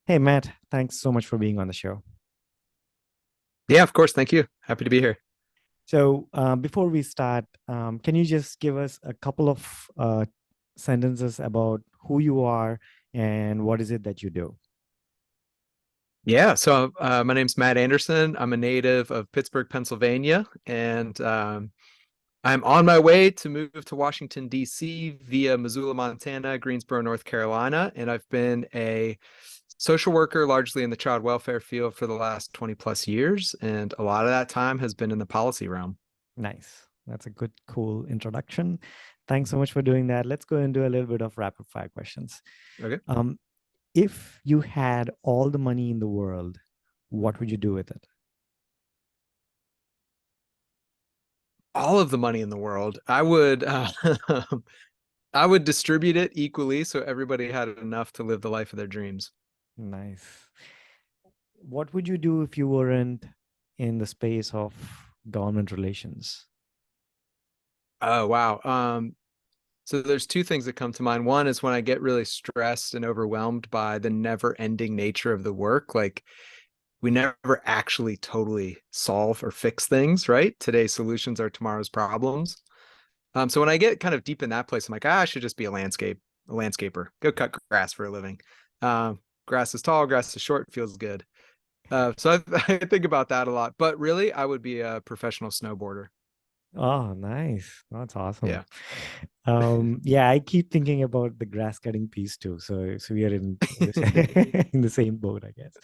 Hey, Matt, thanks so much for being on the show. Yeah, of course. Thank you. Happy to be here. So, before we start, can you just give us a couple of sentences about who you are and what is it that you do? Yeah, so my name's Matt Anderson. I'm a native of Pittsburgh, Pennsylvania, and I'm on my way to move to Washington, D.C. via Missoula, Montana, Greensboro, North Carolina, and I've been a social worker largely in the child welfare field for the last 20 plus years, and a lot of that time has been in the policy realm. Nice. That's a good, cool introduction. Thanks so much for doing that. Let's go and do a little bit of rapid fire questions. Okay. Um, if you had all the money in the world, what would you do with it? All of the money in the world, I would distribute it equally so everybody had enough to live the life of their dreams. Nice. What would you do if you weren't in the space of government relations? Oh, wow. So there's two things that come to mind. One is when I get really stressed and overwhelmed by the never-ending nature of the work. Like we never actually totally solve or fix things, right? Today's solutions are tomorrow's problems. So when I get kind of deep in that place, I'm like, I should just be a landscaper, go cut grass for a living. Grass is tall, grass is short, feels good. I think about that a lot. But really, I would be a professional snowboarder. Oh, nice. That's awesome. Yeah. Yeah, I keep thinking about the grass cutting piece too. So we are in the in the same boat, I guess.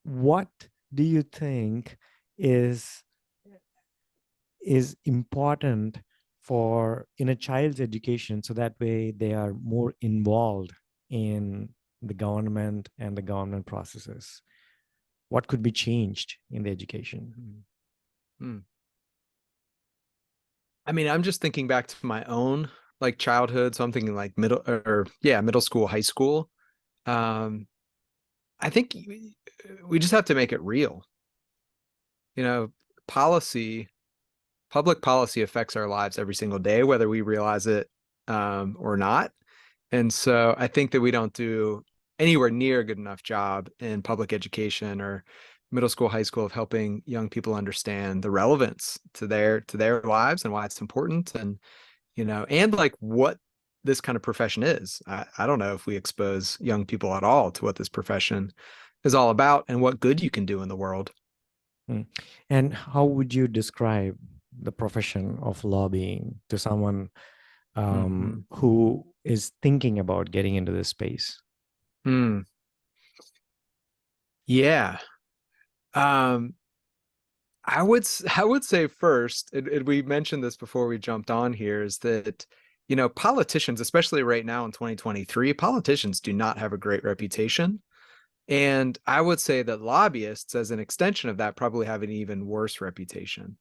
What do you think is is important for in a child's education so that way they are more involved in the government and the government processes? What could be changed in the education? Hmm. I mean, I'm just thinking back to my own like childhood. So I'm thinking like middle school, high school. Um, I think we just have to make it real. You know, policy, public policy affects our lives every single day, whether we realize it or not. And so I think that we don't do anywhere near a good enough job in public education or middle school, high school of helping young people understand the relevance to their lives and why it's important and and like what this kind of profession is. I don't know if we expose young people at all to what this profession is all about and what good you can do in the world. Mm. And how would you describe the profession of lobbying to someone Mhm. who is thinking about getting into this space? Hmm. Yeah. Um, I would say first, and we mentioned this before we jumped on here, is that politicians, especially right now in 2023, politicians do not have a great reputation. And I would say that lobbyists, as an extension of that, probably have an even worse reputation.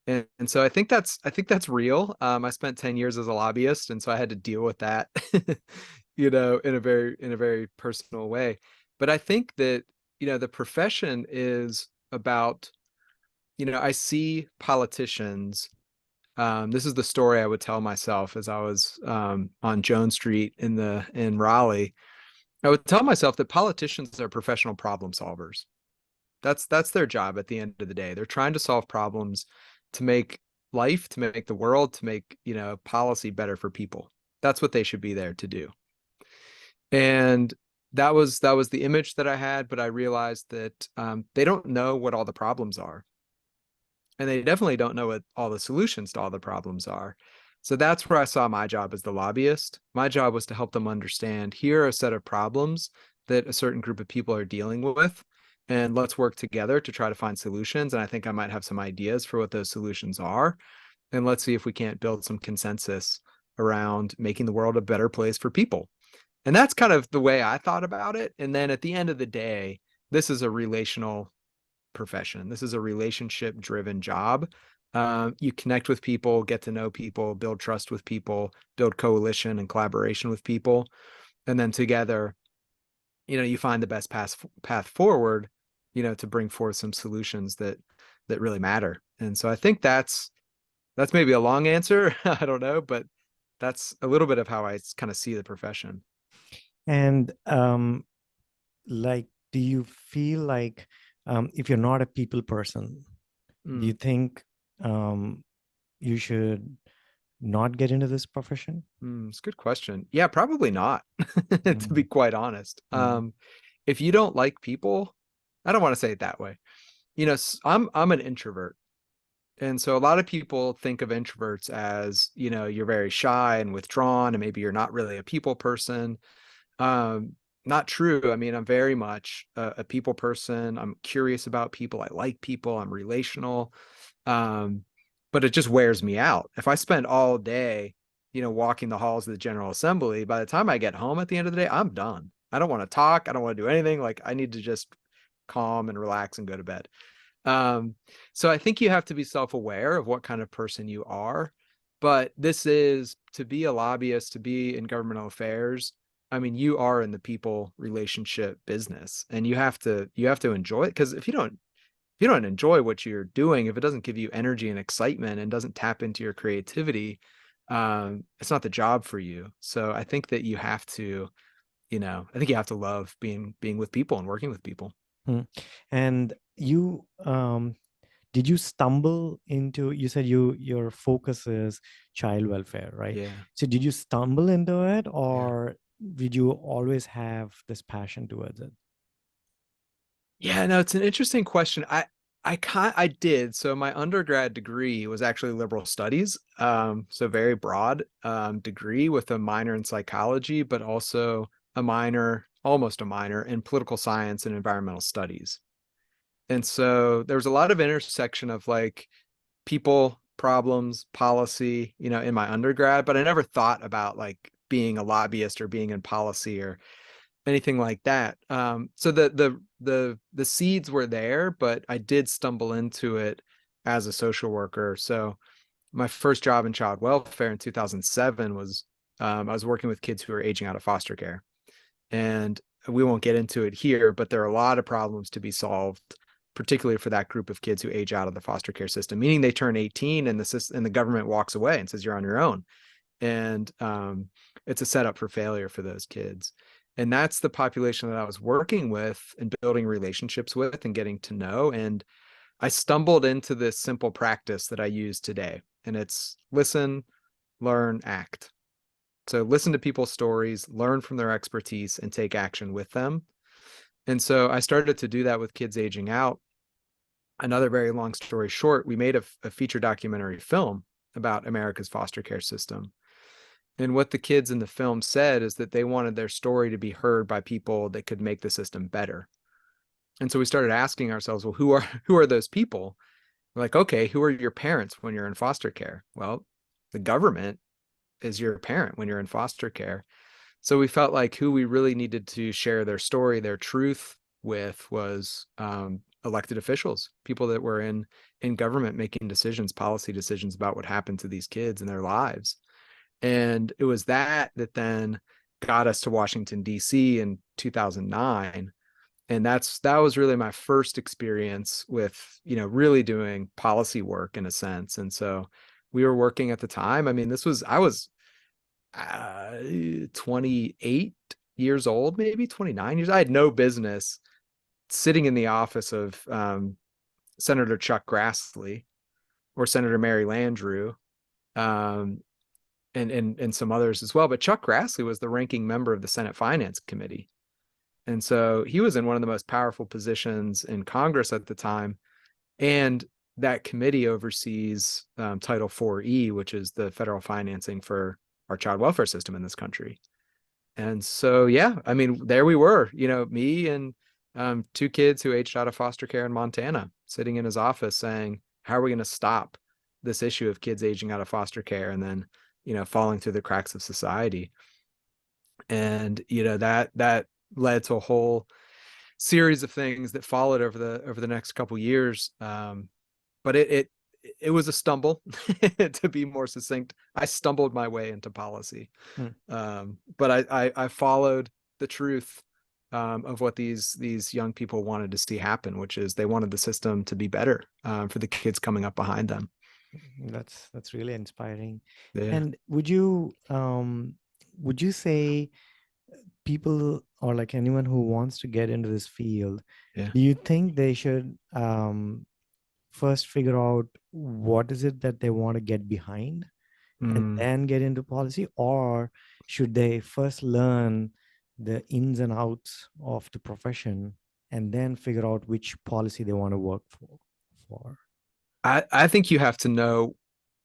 And so I think that's real. I spent 10 years as a lobbyist, and so I had to deal with that, in a very personal way. But I think that, the profession is about, I see politicians. This is the story I would tell myself as I was on Jones Street in Raleigh. I would tell myself that politicians are professional problem solvers. That's their job at the end of the day. They're trying to solve problems to make life, to make the world, to make, policy better for people. That's what they should be there to do. And that was the image that I had, but I realized that they don't know what all the problems are. And they definitely don't know what all the solutions to all the problems are. So that's where I saw my job as the lobbyist. My job was to help them understand here are a set of problems that a certain group of people are dealing with. And let's work together to try to find solutions. And I think I might have some ideas for what those solutions are. And let's see if we can't build some consensus around making the world a better place for people. And that's kind of the way I thought about it. And then at the end of the day, this is a relational profession. This is a relationship driven job. You connect with people, get to know people, build trust with people, build coalition and collaboration with people. And then together, you find the best path forward, to bring forth some solutions that really matter. And so I think that's maybe a long answer. I don't know, but that's a little bit of how I kind of see the profession. And like, do you feel like if you're not a people person, do you Mm, think um, you should not get into this profession? it's a good question. Yeah, probably not, to be Mm, quite honest. mm, If you don't like people, I don't want to say it that way. I'm an introvert. And so a lot of people think of introverts as, you're very shy and withdrawn, and maybe you're not really a people person. Um, Not true. I mean, I'm very much a people person. I'm curious about people. I like people. I'm relational. Um, but it just wears me out. If I spend all day, walking the halls of the General Assembly, by the time I get home at the end of the day, I'm done. I don't want to talk. I don't want to do anything. Like, I need to just calm and relax and go to bed. Um, so I think you have to be self-aware of what kind of person you are. But this is to be a lobbyist, to be in governmental affairs. I mean, you are in the people relationship business, and you have to enjoy it. Because if you don't enjoy what you're doing, if it doesn't give you energy and excitement and doesn't tap into your creativity, it's not the job for you. So I think that you have to, I think you have to love being with people and working with people. mm. And you did you stumble into, you said your focus is child welfare, right? Yeah. So did you stumble into it, Yeah. or did you always have this passion towards it? Yeah, no, it's an interesting question. I did. So my undergrad degree was actually liberal studies. So very broad degree with a minor in psychology, but also almost a minor in political science and environmental studies. And so there was a lot of intersection of like people, problems, policy, in my undergrad, but I never thought about like being a lobbyist or being in policy or anything like that. So the seeds were there, but I did stumble into it as a social worker. So my first job in child welfare in 2007 was I was working with kids who were aging out of foster care, and we won't get into it here, but there are a lot of problems to be solved, particularly for that group of kids who age out of the foster care system, meaning they turn 18 and the government walks away and says you're on your own, and it's a setup for failure for those kids. And that's the population that I was working with and building relationships with and getting to know. And I stumbled into this simple practice that I use today, and it's listen, learn, act. So listen to people's stories, learn from their expertise, and take action with them. And so I started to do that with kids aging out. Another very long story short, we made a feature documentary film about America's foster care system. And what the kids in the film said is that they wanted their story to be heard by people that could make the system better. And so we started asking ourselves, well, who are those people? We're like, okay, who are your parents when you're in foster care? Well, the government is your parent when you're in foster care. So we felt like who we really needed to share their story, their truth with was elected officials, people that were in government making decisions, policy decisions about what happened to these kids and their lives. And it was that then got us to Washington, D.C. in 2009. And that was really my first experience with, really doing policy work in a sense. And so we were working at the time. I mean, I was 28 years old, maybe 29 years. I had no business sitting in the office of Senator Chuck Grassley or Senator Mary Landrieu, um, and some others as well. But Chuck Grassley was the ranking member of the Senate Finance Committee. And so he was in one of the most powerful positions in Congress at the time. And that committee oversees Title 4E, which is the federal financing for our child welfare system in this country. And so, yeah, I mean, there we were, me and two kids who aged out of foster care in Montana, sitting in his office saying, how are we going to stop this issue of kids aging out of foster care and then, falling through the cracks of society? And, that led to a whole series of things that followed over the next couple years. But it was a stumble, to be more succinct. I stumbled my way into policy. Hmm. But I followed the truth of what these young people wanted to see happen, which is they wanted the system to be better for the kids coming up behind them. That's really inspiring. Yeah. And would you say people or like anyone who wants to get into this field, Yeah. do you think they should first figure out what is it that they want to get behind and Mm. then get into policy, or should they first learn the ins and outs of the profession and then figure out which policy they want to work for? I think you have to know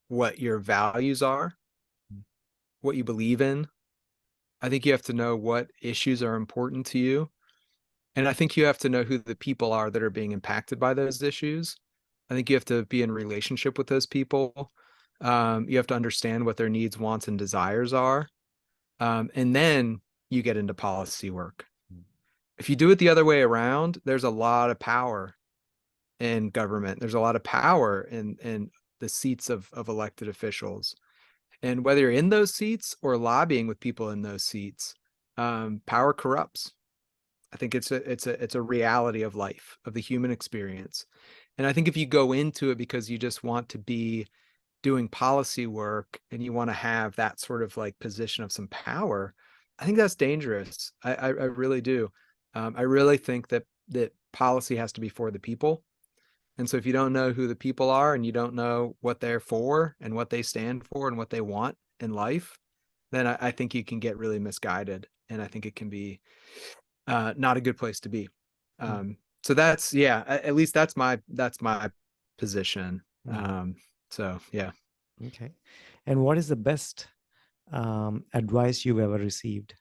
what your values are, what you believe in. I think you have to know what issues are important to you. And I think you have to know who the people are that are being impacted by those issues. I think you have to be in relationship with those people. You have to understand what their needs, wants, and desires are. And then you get into policy work. If you do it the other way around, there's a lot of power in government. There's a lot of power in the seats of elected officials. And whether you're in those seats or lobbying with people in those seats, power corrupts. I think it's a reality of life, of the human experience. And I think if you go into it because you just want to be doing policy work and you want to have that sort of like position of some power, I think that's dangerous. I really do. I really think that policy has to be for the people. And so if you don't know who the people are and you don't know what they're for and what they stand for and what they want in life, then I think you can get really misguided. And I think it can be not a good place to be. So that's, yeah, at least that's my position. Mhm. So yeah. Okay. And what is the best advice you've ever received?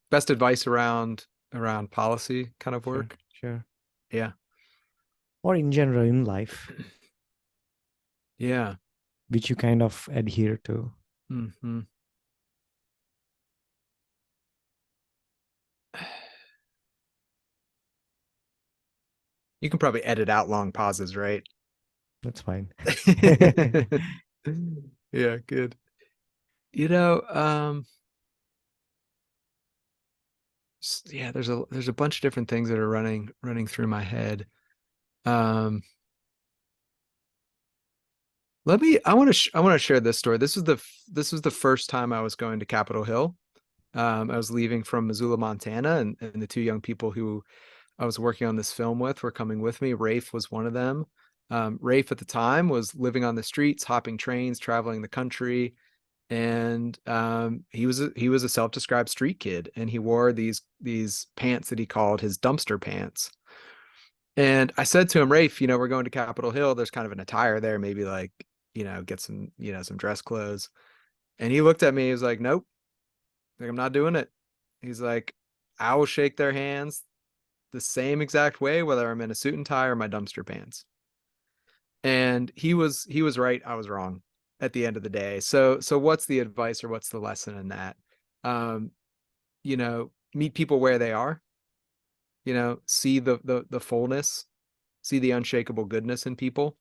Best advice around policy kind of Sure, work. sure. Yeah. Or in general in life, Yeah. which you kind of adhere to. hmm You can probably edit out long pauses, right? That's fine. Yeah, good. You know, yeah, there's a bunch of different things that are running through my head. Um, I want to share this story. This was the first time I was going to Capitol Hill. I was leaving from Missoula, Montana, and the two young people who I was working on this film with were coming with me. Rafe was one of them. Rafe at the time was living on the streets, hopping trains, traveling the country, and he was a self-described street kid, and he wore these pants that he called his dumpster pants. And I said to him, Rafe, we're going to Capitol Hill. There's kind of an attire there, maybe like, get some dress clothes. And he looked at me. He was like, nope, like, I'm not doing it. He's like, I will shake their hands the same exact way, whether I'm in a suit and tie or my dumpster pants. And he was right. I was wrong at the end of the day. So what's the advice or what's the lesson in that? Um, meet people where they are, see the fullness, see the unshakable goodness in people,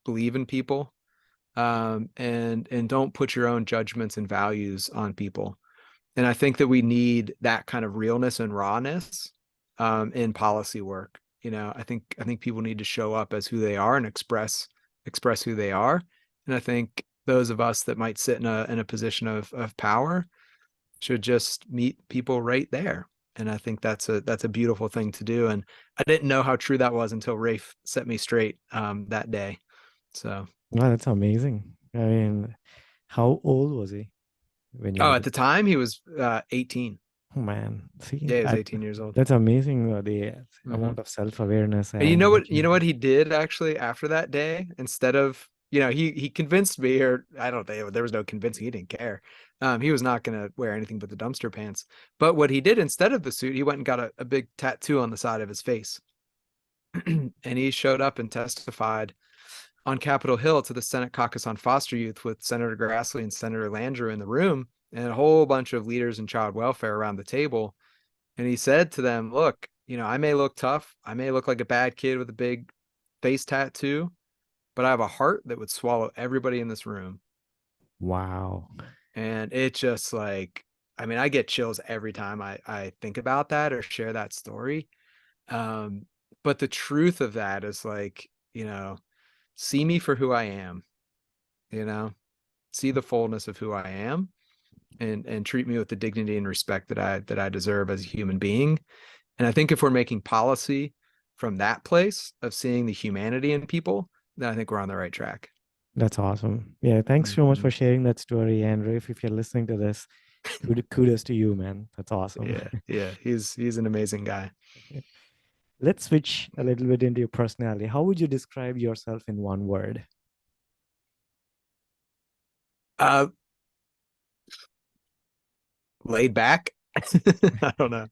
believe in people, and don't put your own judgments and values on people. And I think that we need that kind of realness and rawness in policy work. I think people need to show up as who they are and express who they are. And I think those of us that might sit in a position of power should just meet people right there. And I think that's a beautiful thing to do. And I didn't know how true that was until Rafe set me straight that day. So, Wow, that's amazing. I mean, how old was he when you oh, were at there? the time he was 18. Oh man, see, Yeah, he was 18 years old. that's amazing. The hmm amount of self-awareness And you and know what? You know maturity. what he did actually after that day? Instead of, he convinced me, or I don't think there was no convincing. He didn't care. He was not going to wear anything but the dumpster pants. But what he did instead of the suit, he went and got a big tattoo on the side of his face, and he showed up and testified on Capitol Hill to the Senate caucus on foster youth with Senator Grassley and Senator Landrieu in the room, and a whole bunch of leaders in child welfare around the table. And he said to them, look, I may look tough. I may look like a bad kid with a big face tattoo, but I have a heart that would swallow everybody in this room. Wow. And it just like, I mean, I get chills every time I think about that or share that story. Um, but the truth of that is like, see me for who I am, you know, see the fullness of who I am. and treat me with the dignity and respect that I deserve as a human being. And I think if we're making policy from that place of seeing the humanity in people, then I think we're on the right track. That's awesome. Yeah, thanks so much Mm-hmm. for sharing that story. And Rafe, if you're listening to this, kudos to you, man. That's awesome. Yeah, yeah, he's an amazing guy. Let's switch a little bit into your personality. How would you describe yourself in one word? Uh, Laid back. I don't know.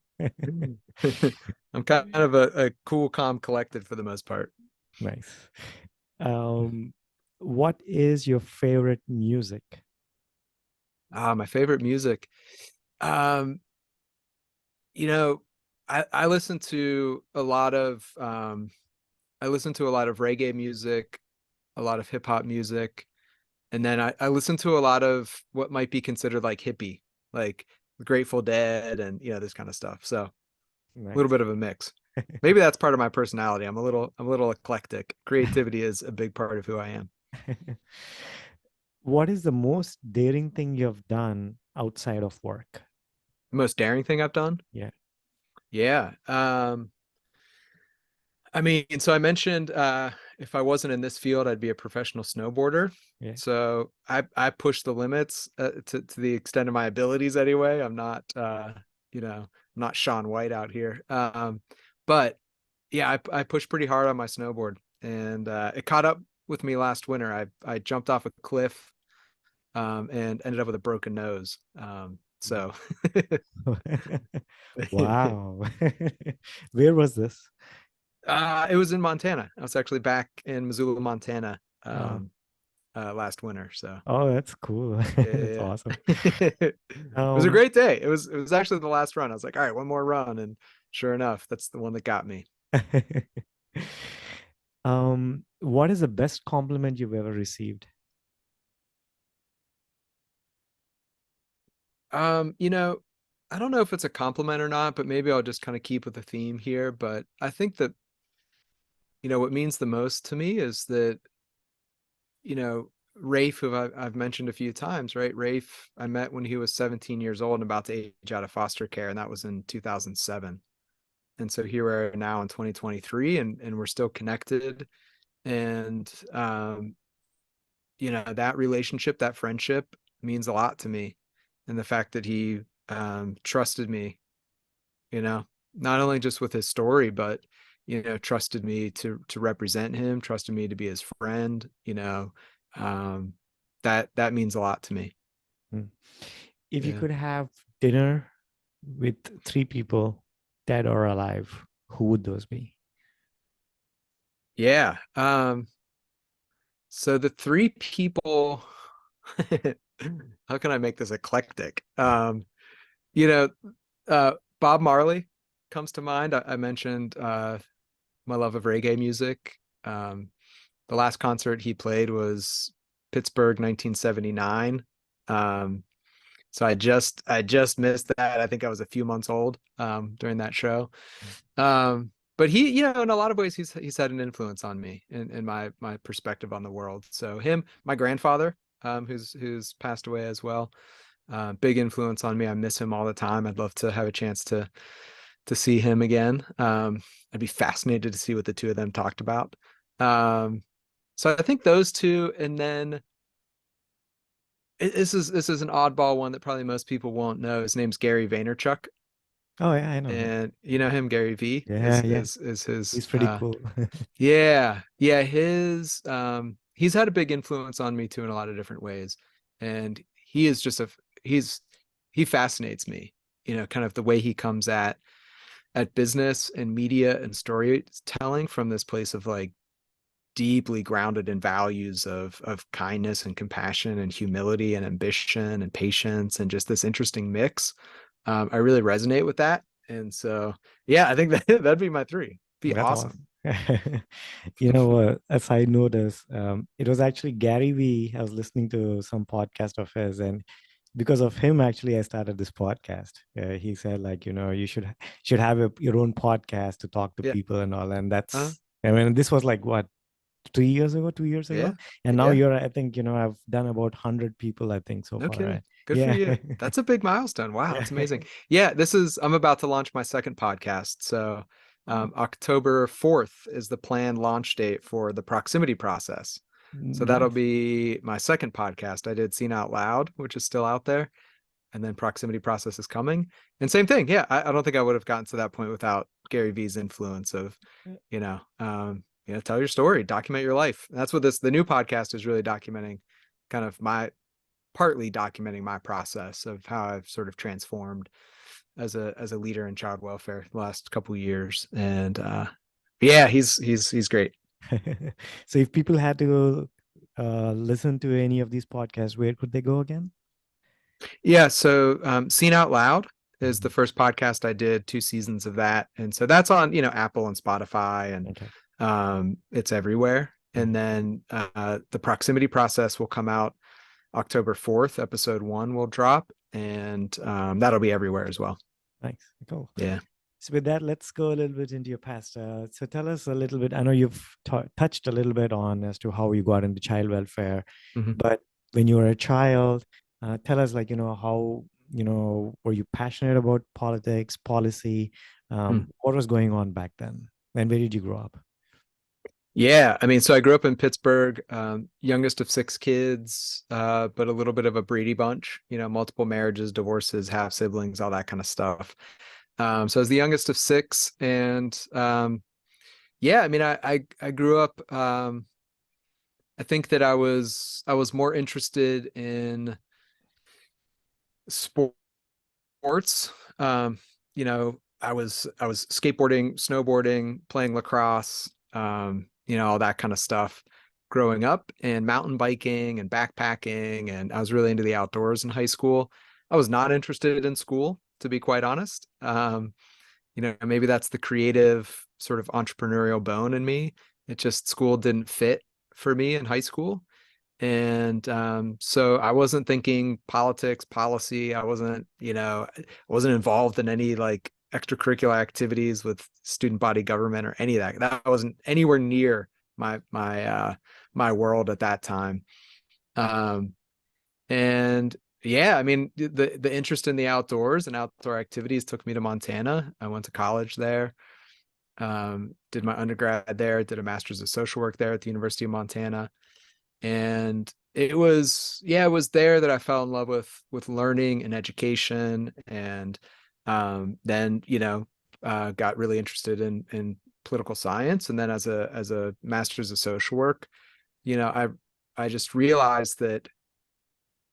I'm kind of a cool, calm, collected for the most part. Nice. Um, what is your favorite music? My favorite music. Um, you know, I listen to a lot of I listen to a lot of reggae music, a lot of hip hop music, and then I listen to a lot of what might be considered like hippie, like Grateful Dead and this kind of stuff. So a little Nice. bit of a mix. Maybe that's part of my personality. I'm a little eclectic. Creativity is a big part of who I am. What is the most daring thing you've done outside of work? The most daring thing I've done? Yeah, Yeah. I mean, so I mentioned if I wasn't in this field, I'd be a professional snowboarder. yeah. So I push the limits to the extent of my abilities anyway. I'm not I'm not Sean White out here. But yeah, I pushed pretty hard on my snowboard, and it caught up with me last winter. I jumped off a cliff and ended up with a broken nose. So Wow. Where was this? it was in Montana. I was actually back in Missoula, Montana, Oh, last winter. So oh, that's cool. That's yeah, awesome. it was a Um, great day. It was actually the last run. I was like, all right, one more run, and sure enough, that's the one that got me. what is the best compliment you've ever received? You know, I don't know if it's a compliment or not, but maybe I'll just kind of keep with the theme here. But I think that what means the most to me is that Rafe, who I've mentioned a few times, right? Rafe, I met when he was 17 years old and about to age out of foster care, and that was in 2007. And so here we are now in 2023, and we're still connected. And that relationship, that friendship means a lot to me. And the fact that he trusted me, you know, not only just with his story, but trusted me to represent him, trusted me to be his friend, um, that means a lot to me. Hmm. If you Yeah. could have dinner with three people, dead or alive, who would those be? Yeah. So the three people, how can I make this eclectic? You know, Bob Marley comes to mind. I mentioned my love of reggae music. The last concert he played was Pittsburgh, 1979. Um, so I just missed that. I think I was a few months old during that show. But he, in a lot of ways, he's had an influence on me in my perspective on the world. So him, my grandfather, who's passed away as well, big influence on me. I miss him all the time. I'd love to have a chance to see him again. I'd be fascinated to see what the two of them talked about. Um, so I think those two, and then this is an oddball one that probably most people won't know. His name's Gary Vaynerchuk, Oh yeah, I know him. and you know him, Gary V Yeah, yeah. is his He's pretty cool. yeah, his he's had a big influence on me too in a lot of different ways. And he is just he's he fascinates me, kind of the way he comes at business and media and storytelling from this place of like deeply grounded in values of kindness and compassion and humility and ambition and patience and just this interesting mix. I really resonate with that. And so, yeah, I think that'd be my three. Be That's awesome. awesome. You know what? As I noticed, it was actually Gary Vee. I was listening to some podcast of his, and because of him, actually, I started this podcast. He said, like, you should have your own podcast to talk to Yeah. people and all. And Uh, that's, I mean, this was like what, 3 years ago, 2 years Yeah. ago. And now Yeah. you're, I think, I've done about 100 people, I think, so No far, kidding. right? Good for Yeah. you. That's a big milestone. Wow, Yeah. that's amazing. Yeah, I'm about to launch my second podcast. So Oh, October 4th is the planned launch date for the proximity process. So that'll nice. be my second podcast. I did Seen Out Loud, which is still out there. And then proximity process is coming. And same thing. Yeah, I don't think I would have gotten to that point without Gary Vee's influence of, tell your story, document your life. And that's what the new podcast is really documenting, kind of partly documenting my process of how I've sort of transformed as a leader in child welfare the last couple of years. And yeah, he's great. So if people had to listen to any of these podcasts, where could they go again? Yeah, so Seen Out Loud is the Mhm. first podcast I did, 2 seasons of that. And so that's on, Apple and Spotify, and Okay. it's everywhere. And Mhm. then the proximity process will come out October 4th. Episode 1 will drop, and that'll be everywhere as well. Nice. Cool. Yeah. So with that, let's go a little bit into your past. So tell us a little bit. I know you've touched a little bit on as to how you got into child welfare, Mhm. but when you were a child, tell us like, how, were you passionate about politics, policy? Hmm. What was going on back then? And where did you grow up? Yeah, I mean, so I grew up in Pittsburgh, youngest of 6 kids, but a little bit of a Brady bunch, multiple marriages, divorces, half siblings, all that kind of stuff. So I was the youngest of 6, and yeah, I mean, I grew up. I think that I was more interested in sports. Um, I was skateboarding, snowboarding, playing lacrosse, all that kind of stuff growing up, and mountain biking and backpacking, and I was really into the outdoors in high school. I was not interested in school, to be quite honest. Maybe that's the creative sort of entrepreneurial bone in me. It just school didn't fit for me in high school. And so I wasn't thinking politics, policy. I wasn't involved in any like extracurricular activities with student body government or any of that. That wasn't anywhere near my world at that time. Um, and yeah, I mean, the interest in the outdoors and outdoor activities took me to Montana. I went to college there, did my undergrad there, did a master's of social work there at the University of Montana. And it was there that I fell in love with learning and education. And then got really interested in political science. And then as a master's of social work, I just realized that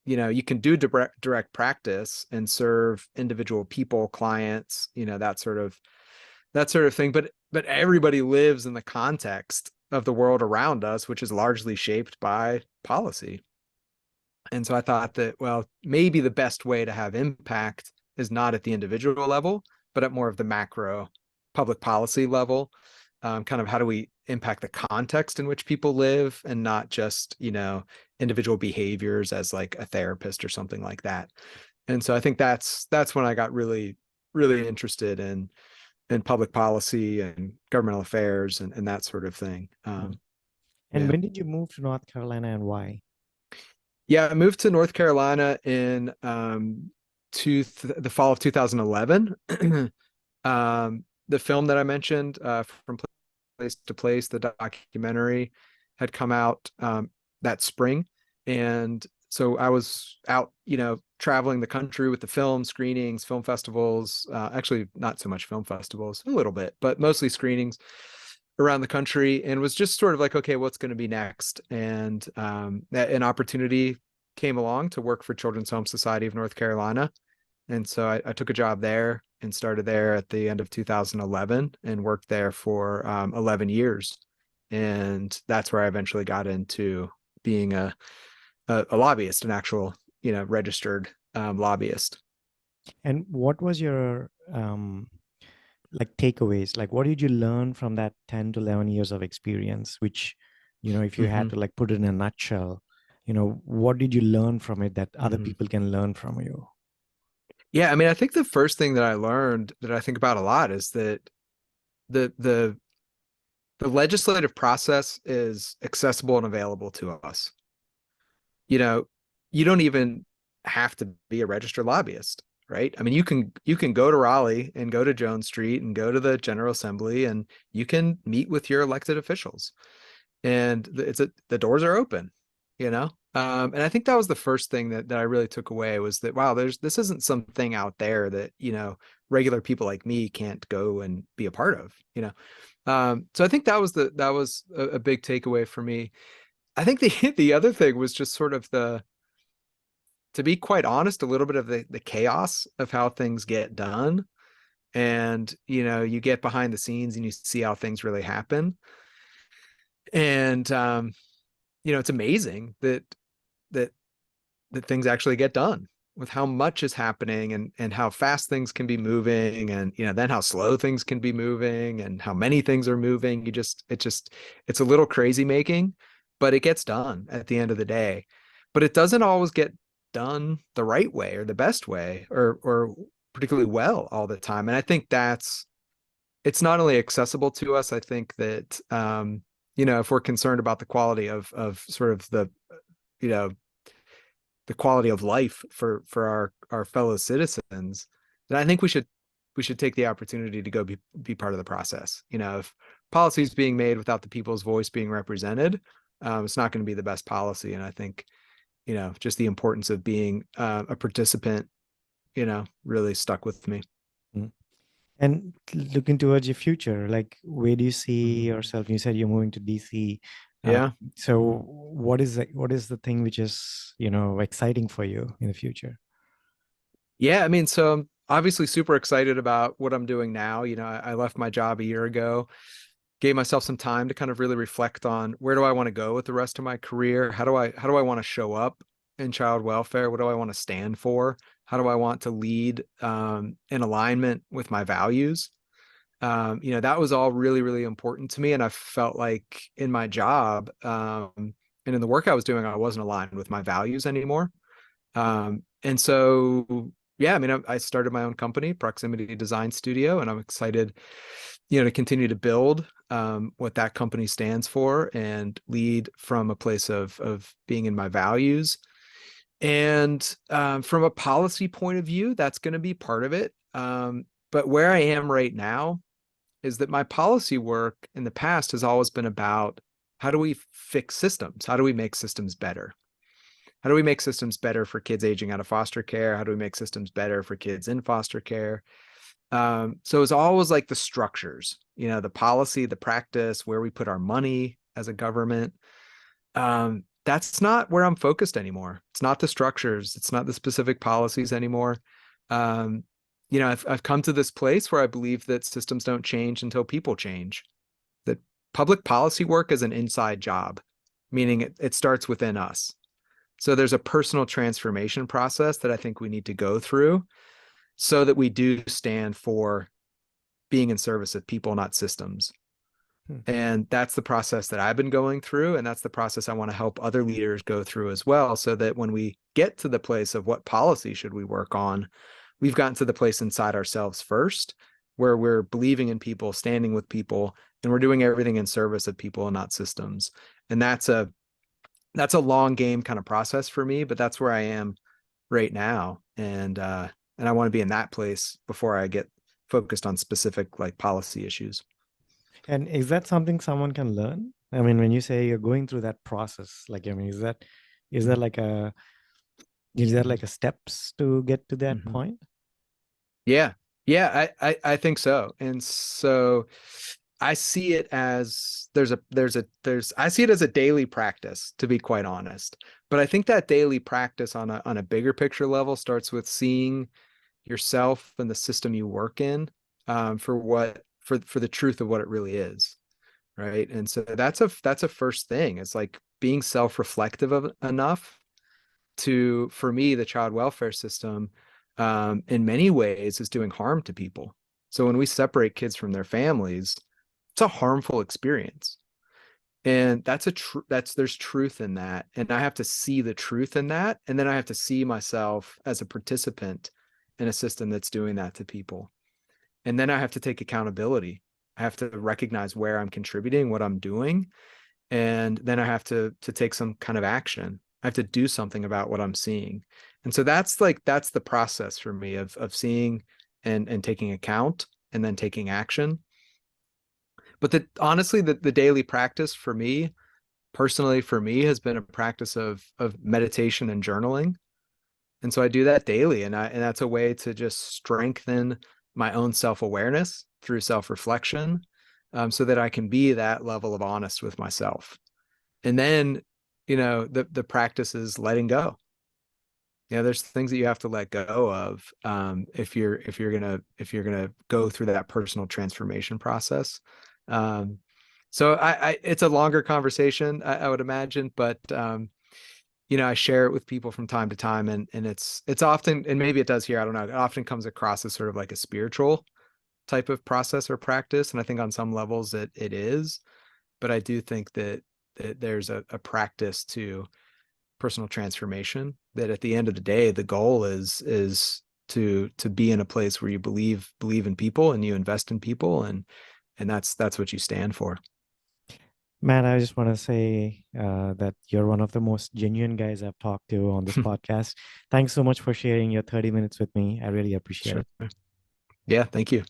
you can do direct practice and serve individual people, clients, that sort of thing. But everybody lives in the context of the world around us, which is largely shaped by policy. And so I thought that, well, maybe the best way to have impact is not at the individual level, but at more of the macro public policy level. Kind of how do we impact the context in which people live, and not just, individual behaviors as like a therapist or something like that. And so I think that's when I got really, really interested in public policy and governmental affairs and that sort of thing. Mm. And Yeah. when did you move to North Carolina and why? Yeah, I moved to North Carolina in the fall of 2011. The film that I mentioned, From Place to Place, the documentary, had come out that spring. And so I was out, traveling the country with the film screenings, film festivals, actually not so much film festivals, a little bit, but mostly screenings around the country, and was just sort of like, okay, what's going to be next? And an opportunity came along to work for Children's Home Society of North Carolina. And so I took a job there and started there at the end of 2011 and worked there for 11 years. And that's where I eventually got into being a lobbyist, an actual, registered lobbyist. And what was your like takeaways? Like what did you learn from that 10 to 11 years of experience, which, if you had Mm-hmm. to like put it in a nutshell, what did you learn from it that other Mm-hmm. people can learn from you? Yeah, I mean, I think the first thing that I learned that I think about a lot is that the the the legislative process is accessible and available to us. You know, you don't even have to be a registered lobbyist, right? I mean, you can go to Raleigh and go to Jones Street and go to the General Assembly, and you can meet with your elected officials, and the doors are open, you know. And I think that was the first thing that I really took away, was that, wow, this isn't something out there that, you know, regular people like me can't go and be a part of, you know. So I think that was a big takeaway for me. I think the other thing was just sort of to be quite honest, a little bit of the chaos of how things get done. And, you know, you get behind the scenes and you see how things really happen. And, you know, it's amazing that things actually get done, with how much is happening, and how fast things can be moving, and, you know, then how slow things can be moving, and how many things are moving. It's a little crazy making, but it gets done at the end of the day. But it doesn't always get done the right way or the best way, or particularly well all the time. And I think it's not only accessible to us. I think that, you know, if we're concerned about the quality of sort of the, you know, the quality of life for our fellow citizens, then I think we should take the opportunity to go be part of the process. You know, if policy is being made without the people's voice being represented, it's not going to be the best policy. And I think, you know, just the importance of being a participant, you know, really stuck with me. Mm. And looking towards your future, like, where do you see yourself? You said you're moving to DC. Yeah. So what is the thing which is, you know, exciting for you in the future? Yeah, I mean, so I'm obviously super excited about what I'm doing now. You know, I left my job a year ago, gave myself some time to kind of really reflect on, where do I want to go with the rest of my career? How do I want to show up in child welfare? What do I want to stand for? How do I want to lead in alignment with my values? You know, that was all really, really important to me. And I felt like in my job, and in the work I was doing, I wasn't aligned with my values anymore. And so, yeah, I mean, I started my own company, Proximity Design Studio, and I'm excited, you know, to continue to build what that company stands for and lead from a place of being in my values. And from a policy point of view, that's going to be part of it. But where I am right now is that my policy work in the past has always been about, how do we fix systems? How do we make systems better? How do we make systems better for kids aging out of foster care? How do we make systems better for kids in foster care? So it's always like the structures, you know, the policy, the practice, where we put our money as a government. That's not where I'm focused anymore. It's not the structures. It's not the specific policies anymore. You know, I've come to this place where I believe that systems don't change until people change. That public policy work is an inside job, meaning it starts within us. So there's a personal transformation process that I think we need to go through, so that we do stand for being in service of people, not systems. And that's the process that I've been going through. And that's the process I want to help other leaders go through as well, so that when we get to the place of what policy should we work on, we've gotten to the place inside ourselves first, where we're believing in people, standing with people, and we're doing everything in service of people and not systems. And that's a long game kind of process for me, but that's where I am right now. And I want to be in that place before I get focused on specific like policy issues. And is that something someone can learn? I mean, when you say you're going through that process, like, I mean, is that like a steps to get to that point? Yeah. Yeah, I think so. And so I see it as I see it as a daily practice, to be quite honest. But I think that daily practice on a bigger picture level starts with seeing yourself and the system you work in for the truth of what it really is. Right. And so that's a first thing. It's like being self-reflective enough to, for me, the child welfare system, in many ways is doing harm to people. So when we separate kids from their families, it's a harmful experience. And there's truth in that. And I have to see the truth in that. And then I have to see myself as a participant in a system that's doing that to people. And then I have to take accountability I have to recognize where I'm contributing, what I'm doing, and then I have to take some kind of action. I have to do something about what I'm seeing. And so that's the process for me of seeing and taking account and then taking action. But honestly, the daily practice for me, personally for me, has been a practice of meditation and journaling. And so I do that daily, and that's a way to just strengthen my own self-awareness through self-reflection, so that I can be that level of honest with myself. And then, the practice is letting go. There's things that you have to let go of, if you're gonna go through that personal transformation process. So it's a longer conversation, I would imagine, but I share it with people from time to time, and it's often, and maybe it does here, I don't know, it often comes across as sort of like a spiritual type of process or practice, and I think on some levels it is, but I do think that there's a practice to personal transformation, that at the end of the day, the goal is to be in a place where you believe in people and you invest in people, and that's what you stand for. Matt, I just want to say that you're one of the most genuine guys I've talked to on this podcast. Thanks so much for sharing your 30 minutes with me. I really appreciate Sure. it. Yeah, thank you.